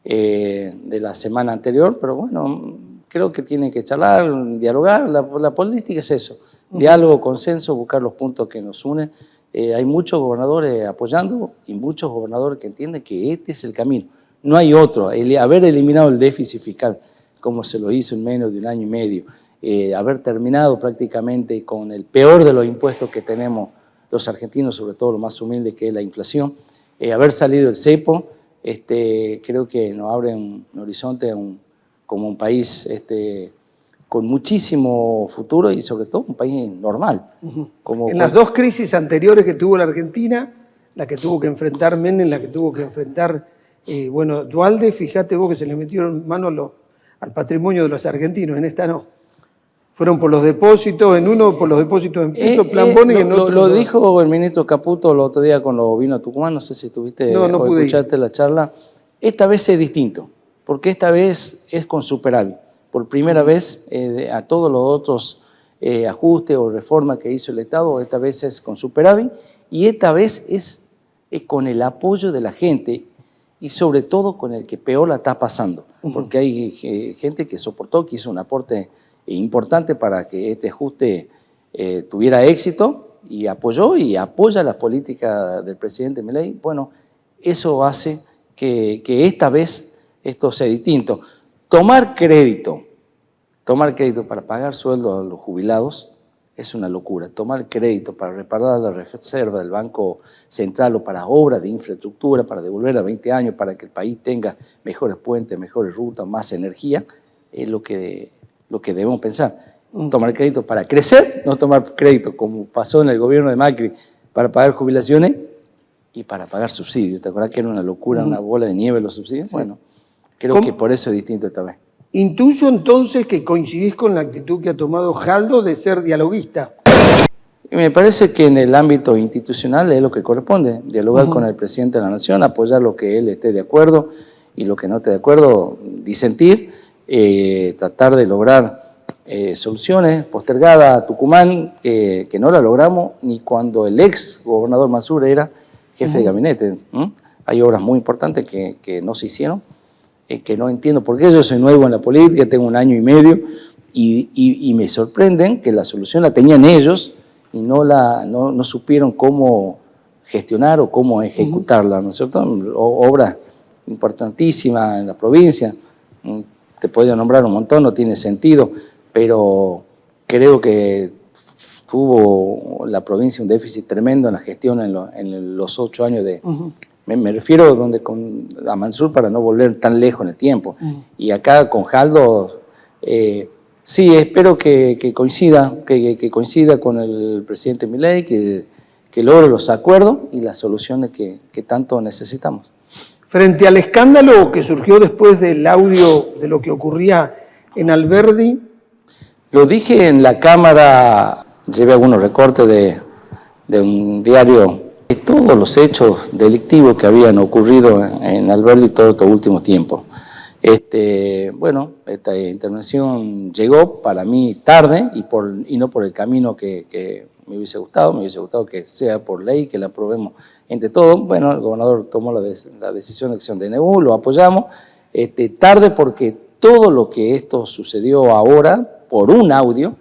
de la semana anterior, pero bueno, creo que tiene que charlar, dialogar. La política es eso, diálogo, consenso, buscar los puntos que nos unen. Hay muchos gobernadores apoyando y muchos gobernadores que entienden que este es el camino. No hay otro. Haber eliminado el déficit fiscal, como se lo hizo en menos de un año y medio, haber terminado prácticamente con el peor de los impuestos que tenemos los argentinos, sobre todo lo más humilde que es la inflación, haber salido el cepo, creo que nos abre un horizonte como un país con muchísimo futuro y sobre todo un país normal. En las dos crisis anteriores que tuvo la Argentina, la que tuvo que enfrentar Menem, la que tuvo que enfrentar Duhalde, fíjate vos que se le metieron mano al patrimonio de los argentinos, en esta no. Fueron por los depósitos, en uno por los depósitos en pesos, plan bono, y en otro... Lo dijo el ministro Caputo el otro día cuando vino a Tucumán, no sé si estuviste o escuchaste la charla. Esta vez es distinto, porque esta vez es con superávit. Por primera vez a todos los otros ajustes o reformas que hizo el Estado, esta vez es con superávit y esta vez es con el apoyo de la gente y sobre todo con el que peor la está pasando, porque hay gente que soportó, que hizo un aporte importante para que este ajuste tuviera éxito y apoyó y apoya la política del presidente Milei. Bueno, eso hace que esta vez esto sea distinto. Tomar crédito para pagar sueldos a los jubilados es una locura. Tomar crédito para reparar la reserva del Banco Central o para obras de infraestructura, para devolver a 20 años, para que el país tenga mejores puentes, mejores rutas, más energía, es lo que debemos pensar. Tomar crédito para crecer, no tomar crédito como pasó en el gobierno de Macri para pagar jubilaciones y para pagar subsidios. ¿Te acuerdas que era una locura, una bola de nieve los subsidios? Sí. Bueno, creo que por eso es distinto esta vez. Intuyo entonces que coincidís con la actitud que ha tomado Jaldo de ser dialoguista. Me parece que en el ámbito institucional es lo que corresponde, dialogar con el presidente de la Nación, apoyar lo que él esté de acuerdo y lo que no esté de acuerdo, disentir, tratar de lograr soluciones. Postergada a Tucumán, que no la logramos ni cuando el ex gobernador Mansur era jefe de gabinete. Hay obras muy importantes que no se hicieron, que no entiendo por qué. Yo soy nuevo en la política, tengo un año y medio y me sorprenden que la solución la tenían ellos y no supieron cómo gestionar o cómo ejecutarla, ¿no es cierto? Obras importantísimas en la provincia, te podría nombrar un montón, no tiene sentido, pero creo que tuvo la provincia un déficit tremendo en la gestión en los 8 años de... Me refiero a Mansur para no volver tan lejos en el tiempo. Y acá con Jaldo, sí, espero que coincida con el presidente Milei, que logre los acuerdos y las soluciones que tanto necesitamos. Frente al escándalo que surgió después del audio de lo que ocurría en Alberdi. Lo dije en la Cámara, llevé algunos recortes de un diario, de todos los hechos delictivos que habían ocurrido en Alberdi todo este último tiempo. Bueno, esta intervención llegó para mí tarde y no por el camino que me hubiese gustado que sea por ley, que la aprobemos entre todos. Bueno, el gobernador tomó la decisión de acción de DNU, lo apoyamos, tarde porque todo lo que esto sucedió ahora, por un audio,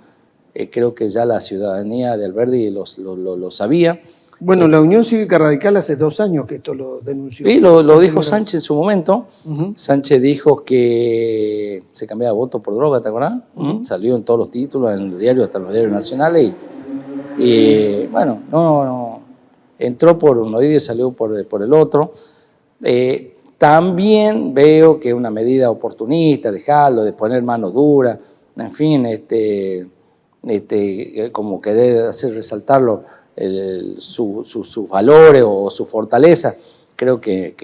creo que ya la ciudadanía de Alberdi lo sabía. Bueno, la Unión Cívica Radical hace 2 años que esto lo denunció. Sí, lo dijo Sánchez en su momento. Sánchez dijo que se cambiaba voto por droga, ¿te acuerdas? Salió en todos los títulos, en los diarios, hasta los diarios nacionales. Y bueno, no entró por un oído y salió por el otro. También veo que una medida oportunista, dejarlo, de poner mano dura, en fin, como querer hacer resaltarlo, sus valores o su fortaleza, creo que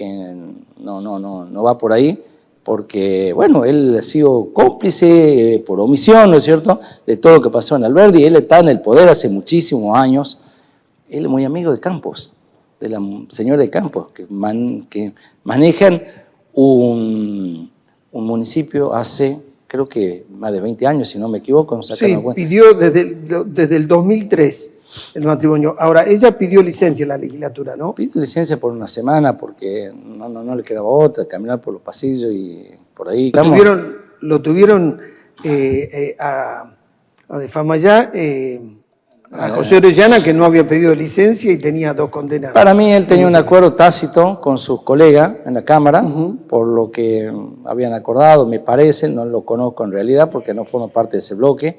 no va por ahí, porque, bueno, él ha sido cómplice por omisión, ¿no es cierto?, de todo lo que pasó en Alberdi. Él está en el poder hace muchísimos años. Él es muy amigo de Campos, de la señora de Campos, que manejan un municipio hace, creo que más de 20 años, si no me equivoco. Sí, pidió desde el 2003. el matrimonio. Ahora, ella pidió licencia en la legislatura, ¿no? Pidió licencia por una semana porque no le quedaba otra, caminar por los pasillos y por ahí. Lo tuvieron a de fama ya a José Orellana, que no había pedido licencia y tenía 2 condenas. Para mí él tenía un acuerdo tácito con sus colegas en la Cámara, por lo que habían acordado, me parece, no lo conozco en realidad porque no formo parte de ese bloque,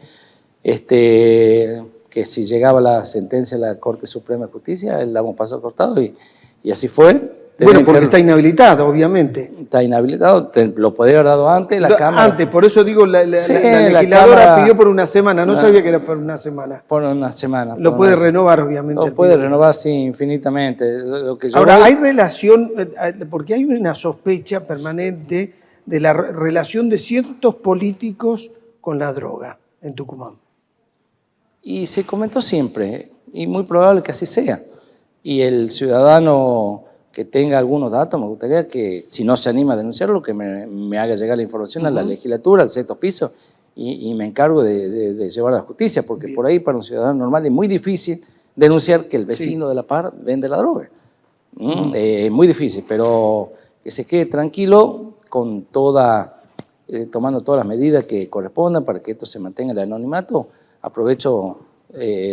que si llegaba la sentencia de la Corte Suprema de Justicia, él daba un paso cortado y así fue. Bueno, porque está inhabilitado, obviamente. Está inhabilitado, lo podía haber dado antes, la Cámara. Antes, por eso digo, la legisladora pidió por una semana, no sabía que era por una semana. Por una semana. Lo puede renovar, obviamente. Lo puede renovar, sí, infinitamente. Ahora, hay relación, porque hay una sospecha permanente de la relación de ciertos políticos con la droga en Tucumán. Y se comentó siempre, y muy probable que así sea. Y el ciudadano que tenga algunos datos, me gustaría que, si no se anima a denunciarlo, que me haga llegar la información a la legislatura, al 6º piso, y me encargo de llevar a la justicia, porque por ahí para un ciudadano normal es muy difícil denunciar que el vecino de la par vende la droga. Es muy difícil, pero que se quede tranquilo con tomando todas las medidas que correspondan para que esto se mantenga el anonimato. Aprovecho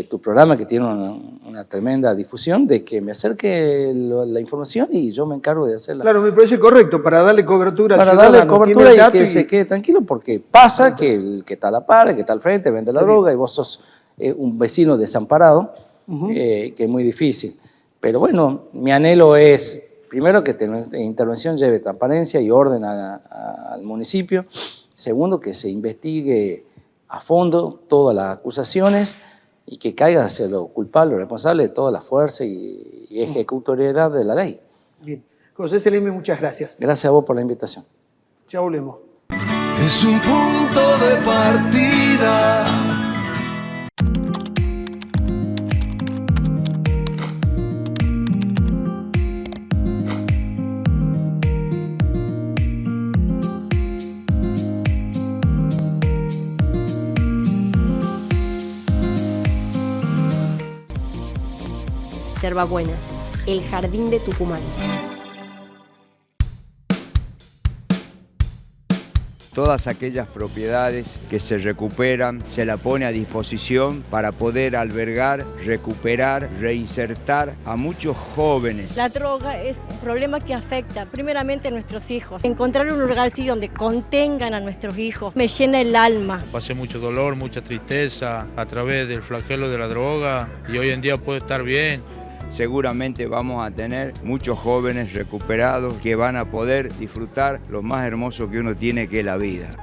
tu programa, que tiene una tremenda difusión, de que me acerque la información y yo me encargo de hacerla. Claro, me parece correcto, para darle cobertura al ciudadano. Para darle cobertura y que se quede tranquilo, porque pasa que el que está a la par, el que está al frente, vende la droga y vos sos un vecino desamparado, que es muy difícil. Pero bueno, mi anhelo es, primero, que nuestra intervención lleve transparencia y orden al municipio. Segundo, que se investigue a fondo todas las acusaciones y que caiga hacia lo culpable, lo responsable de toda la fuerza y ejecutoriedad de la ley. Bien. José Seleme, muchas gracias. Gracias a vos por la invitación. Ya volvemos. Es un punto de partida. Yerbabuena, el jardín de Tucumán. Todas aquellas propiedades que se recuperan, se la pone a disposición para poder albergar, recuperar, reinsertar a muchos jóvenes. La droga es un problema que afecta primeramente a nuestros hijos. Encontrar un lugar así donde contengan a nuestros hijos me llena el alma. Pasé mucho dolor, mucha tristeza a través del flagelo de la droga y hoy en día puedo estar bien. Seguramente vamos a tener muchos jóvenes recuperados que van a poder disfrutar lo más hermoso que uno tiene, que es la vida.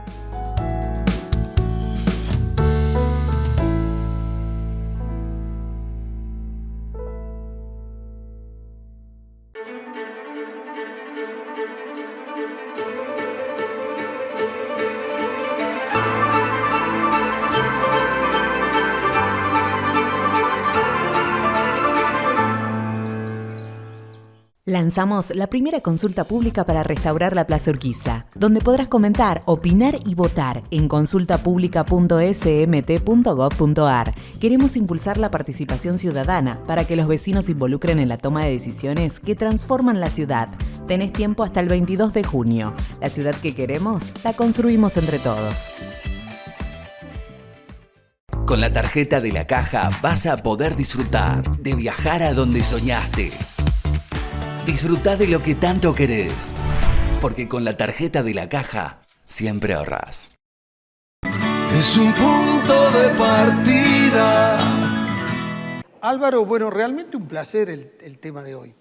Lanzamos la primera consulta pública para restaurar la Plaza Urquiza, donde podrás comentar, opinar y votar en consultapublica.smt.gov.ar. Queremos impulsar la participación ciudadana para que los vecinos se involucren en la toma de decisiones que transforman la ciudad. Tenés tiempo hasta el 22 de junio. La ciudad que queremos, la construimos entre todos. Con la tarjeta de la Caja vas a poder disfrutar de viajar a donde soñaste. Disfrutá de lo que tanto querés, porque con la tarjeta de la Caja siempre ahorrás. Es un punto de partida. Álvaro, bueno, realmente un placer el tema de hoy.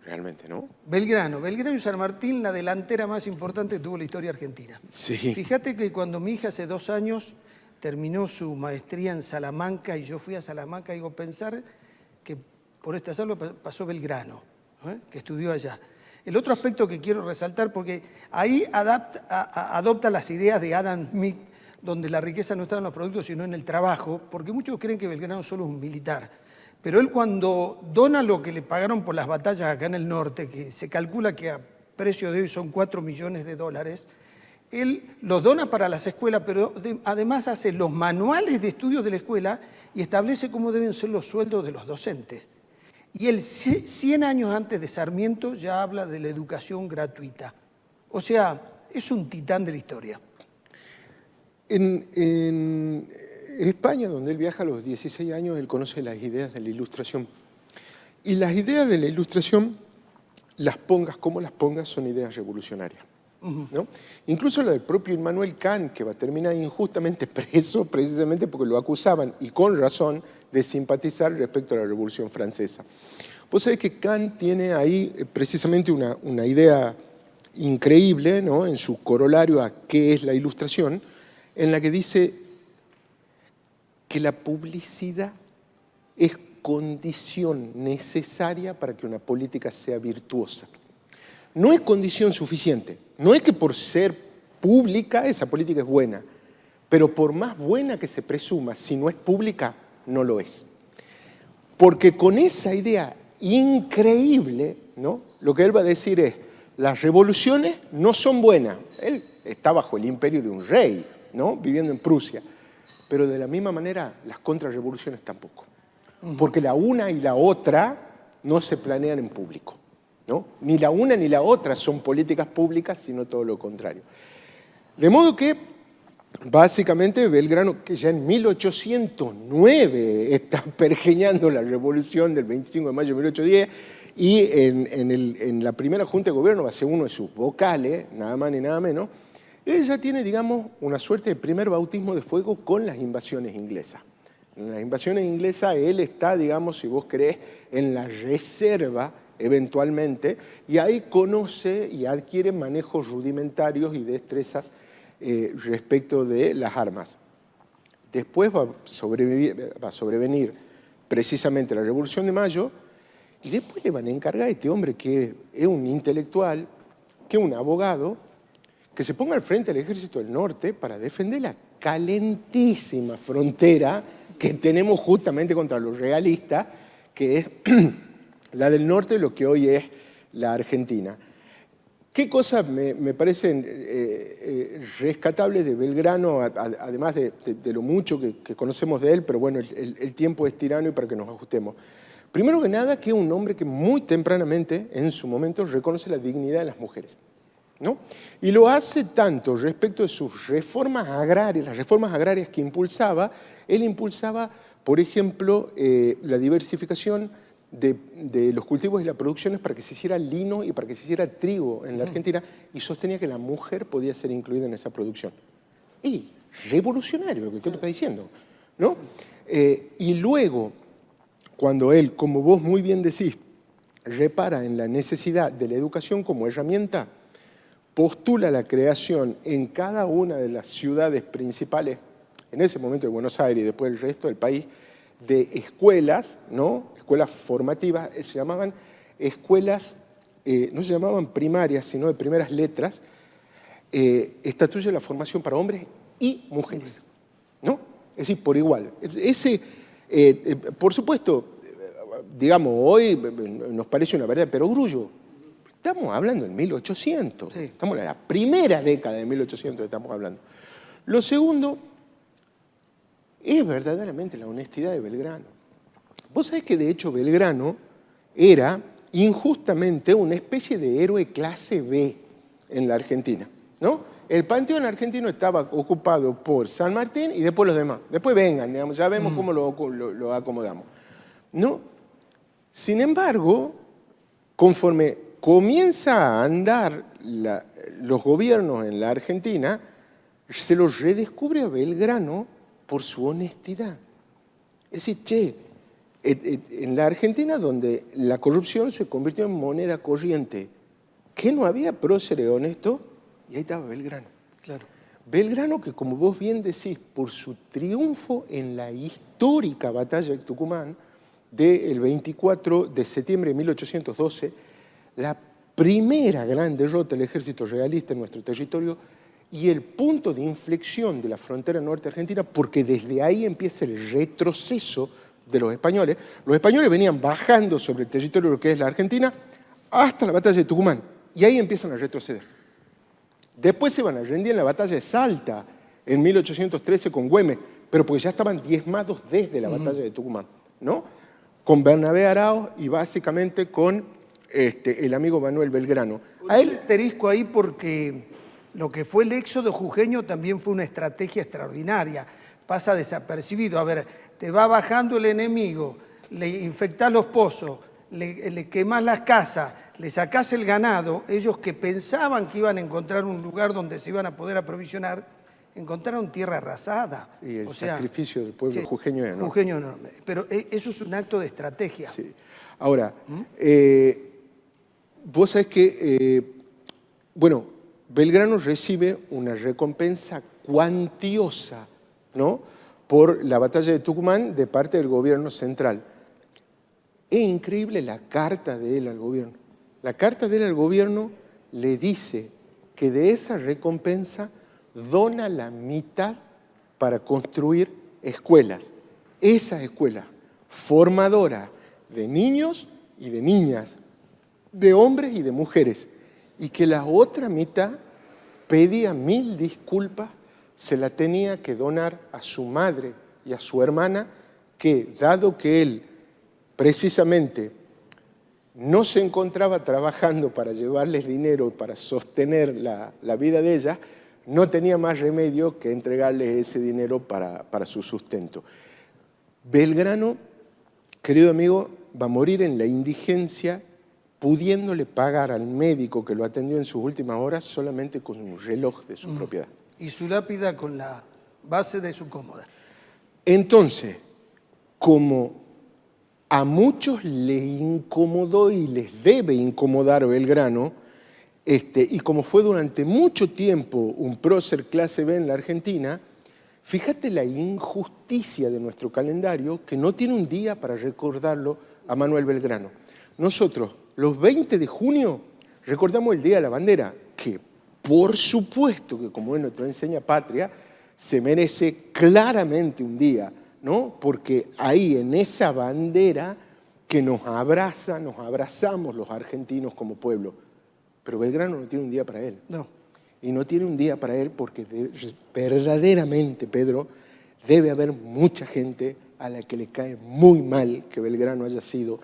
Realmente, ¿no? Belgrano y San Martín, la delantera más importante que tuvo la historia argentina. Sí. Fíjate que cuando mi hija hace 2 años terminó su maestría en Salamanca y yo fui a Salamanca, digo, pensar que por esta sala pasó Belgrano, que estudió allá. El otro aspecto que quiero resaltar, porque ahí adopta las ideas de Adam Smith, donde la riqueza no está en los productos, sino en el trabajo, porque muchos creen que Belgrano solo es un militar. Pero él, cuando dona lo que le pagaron por las batallas acá en el norte, que se calcula que a precio de hoy son $4 millones, él los dona para las escuelas, pero además hace los manuales de estudio de la escuela y establece cómo deben ser los sueldos de los docentes. Y él, 100 años antes de Sarmiento, ya habla de la educación gratuita. O sea, es un titán de la historia. En España, donde él viaja a los 16 años, él conoce las ideas de la Ilustración. Y las ideas de la Ilustración, las pongas como las pongas, son ideas revolucionarias, ¿no? Incluso la del propio Immanuel Kant, que va a terminar injustamente preso precisamente porque lo acusaban, y con razón, de simpatizar respecto a la Revolución Francesa. Vos sabés que Kant tiene ahí precisamente una idea increíble, ¿no?, en su corolario a qué es la Ilustración, en la que dice que la publicidad es condición necesaria para que una política sea virtuosa. No es condición suficiente. No es que por ser pública esa política es buena, pero por más buena que se presuma, si no es pública, no lo es. Porque con esa idea increíble, ¿no?, lo que él va a decir es, las revoluciones no son buenas. Él está bajo el imperio de un rey, ¿no?, viviendo en Prusia. Pero de la misma manera, las contrarrevoluciones tampoco. Porque la una y la otra no se planean en público, ¿no? Ni la una ni la otra son políticas públicas, sino todo lo contrario. De modo que, básicamente, Belgrano, que ya en 1809 está pergeñando la revolución del 25 de mayo de 1810, y en la primera Junta de Gobierno va a ser uno de sus vocales, nada más ni nada menos, él ya tiene, digamos, una suerte de primer bautismo de fuego con las invasiones inglesas. En las invasiones inglesas él está, digamos, si vos querés, en la reserva eventualmente, y ahí conoce y adquiere manejos rudimentarios y destrezas respecto de las armas. Después va a sobrevenir precisamente la Revolución de Mayo, y después le van a encargar a este hombre que es un intelectual, que es un abogado, que se ponga al frente del Ejército del Norte para defender la calentísima frontera que tenemos justamente contra los realistas, que es la del norte, lo que hoy es la Argentina. ¿Qué cosas me parecen rescatables de Belgrano, además de lo mucho que conocemos de él, pero bueno, el tiempo es tirano y para que nos ajustemos? Primero que nada, que es un hombre que muy tempranamente, en su momento, reconoce la dignidad de las mujeres, ¿no? Y lo hace tanto respecto de sus reformas agrarias, las reformas agrarias que impulsaba. Él impulsaba, por ejemplo, la diversificación de los cultivos y las producciones para que se hiciera lino y para que se hiciera trigo en la Argentina, y sostenía que la mujer podía ser incluida en esa producción. Y revolucionario lo que usted está diciendo, ¿no? Y luego, cuando él, como vos muy bien decís, repara en la necesidad de la educación como herramienta, postula la creación en cada una de las ciudades principales, en ese momento de Buenos Aires y después el resto del país, de escuelas, ¿no?, escuelas formativas, se llamaban escuelas, no se llamaban primarias, sino de primeras letras, estatuye la formación para hombres y mujeres, ¿no? Es decir, por igual. Por supuesto, digamos, hoy nos parece una verdad, pero grullo. Estamos hablando del 1800, sí. Estamos en la primera década de 1800 estamos hablando. Lo segundo es verdaderamente la honestidad de Belgrano. Vos sabés que de hecho Belgrano era injustamente una especie de héroe clase B en la Argentina, ¿no? El panteón argentino estaba ocupado por San Martín y después los demás. Después vengan, digamos, ya vemos cómo lo acomodamos, ¿no? Sin embargo, conforme comienza a andar los gobiernos en la Argentina, se los redescubre a Belgrano por su honestidad. Es decir, en la Argentina, donde la corrupción se convirtió en moneda corriente, ¿qué no había próceres honestos? Y ahí estaba Belgrano. Claro. Belgrano, que como vos bien decís, por su triunfo en la histórica batalla de Tucumán del 24 de septiembre de 1812, la primera gran derrota del ejército realista en nuestro territorio y el punto de inflexión de la frontera norte argentina, porque desde ahí empieza el retroceso de los españoles. Los españoles venían bajando sobre el territorio de lo que es la Argentina hasta la batalla de Tucumán, y ahí empiezan a retroceder. Después se van a rendir en la batalla de Salta, en 1813 con Güemes, pero porque ya estaban diezmados desde la batalla de Tucumán, ¿no? Con Bernabé Arauz y básicamente con el amigo Manuel Belgrano. A él asterisco ahí porque lo que fue el éxodo jujeño también fue una estrategia extraordinaria. Pasa desapercibido. A ver, te va bajando el enemigo, le infectás los pozos, le quemás las casas, le sacás el ganado. Ellos que pensaban que iban a encontrar un lugar donde se iban a poder aprovisionar, encontraron tierra arrasada. Y el sacrificio del pueblo jujeño es enorme. Jujeño enorme. Pero eso es un acto de estrategia. Sí. Ahora, vos sabés que, Belgrano recibe una recompensa cuantiosa, ¿no?, por la batalla de Tucumán de parte del gobierno central. Es increíble la carta de él al gobierno. La carta de él al gobierno le dice que de esa recompensa dona la mitad para construir escuelas. Esas escuelas formadoras de niños y de niñas, de hombres y de mujeres, y que la otra mitad pedía 1000 disculpas, se la tenía que donar a su madre y a su hermana, que dado que él precisamente no se encontraba trabajando para llevarles dinero para sostener la vida de ellas, no tenía más remedio que entregarles ese dinero para su sustento. Belgrano, querido amigo, va a morir en la indigencia, pudiéndole pagar al médico que lo atendió en sus últimas horas solamente con un reloj de su propiedad. Y su lápida con la base de su cómoda. Entonces, como a muchos les incomodó y les debe incomodar Belgrano, y como fue durante mucho tiempo un prócer clase B en la Argentina, fíjate la injusticia de nuestro calendario que no tiene un día para recordarlo a Manuel Belgrano. Nosotros, los 20 de junio, recordamos el Día de la Bandera, que por supuesto que como es nuestra enseña patria, se merece claramente un día, ¿no? Porque ahí en esa bandera que nos abraza, nos abrazamos los argentinos como pueblo. Pero Belgrano no tiene un día para él. No. Y no tiene un día para él porque verdaderamente, Pedro, debe haber mucha gente a la que le cae muy mal que Belgrano haya sido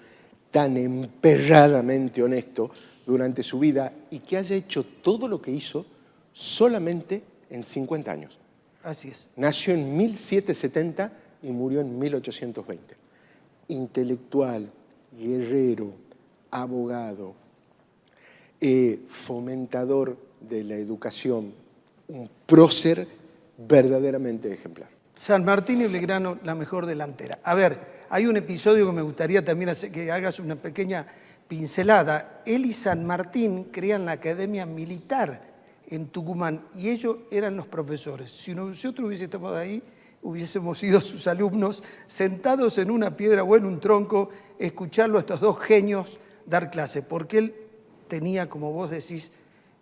tan emperradamente honesto durante su vida y que haya hecho todo lo que hizo solamente en 50 años. Así es. Nació en 1770 y murió en 1820. Intelectual, guerrero, abogado, fomentador de la educación, un prócer verdaderamente ejemplar. San Martín y Belgrano, la mejor delantera. A ver, hay un episodio que me gustaría también que hagas una pequeña pincelada. Él y San Martín crean la Academia Militar en Tucumán y ellos eran los profesores. Si nosotros hubiésemos ahí, hubiésemos sido sus alumnos sentados en una piedra o en un tronco, escucharlo a estos dos genios dar clase, porque él tenía, como vos decís,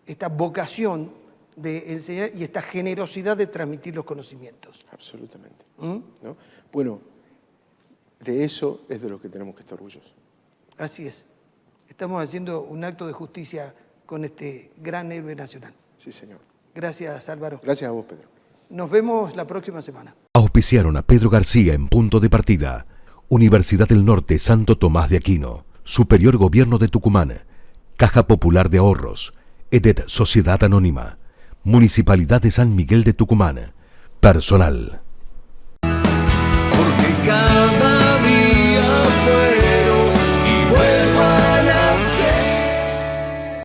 esta vocación de enseñar y esta generosidad de transmitir los conocimientos. Absolutamente. ¿No? Bueno, de eso es de lo que tenemos que estar orgullosos. Así es. Estamos haciendo un acto de justicia con este gran héroe nacional. Sí, señor. Gracias, Álvaro. Gracias a vos, Pedro. Nos vemos la próxima semana. Auspiciaron a Pedro García en Punto de Partida. Universidad del Norte Santo Tomás de Aquino. Superior Gobierno de Tucumán. Caja Popular de Ahorros. EDET Sociedad Anónima. Municipalidad de San Miguel de Tucumán. Personal.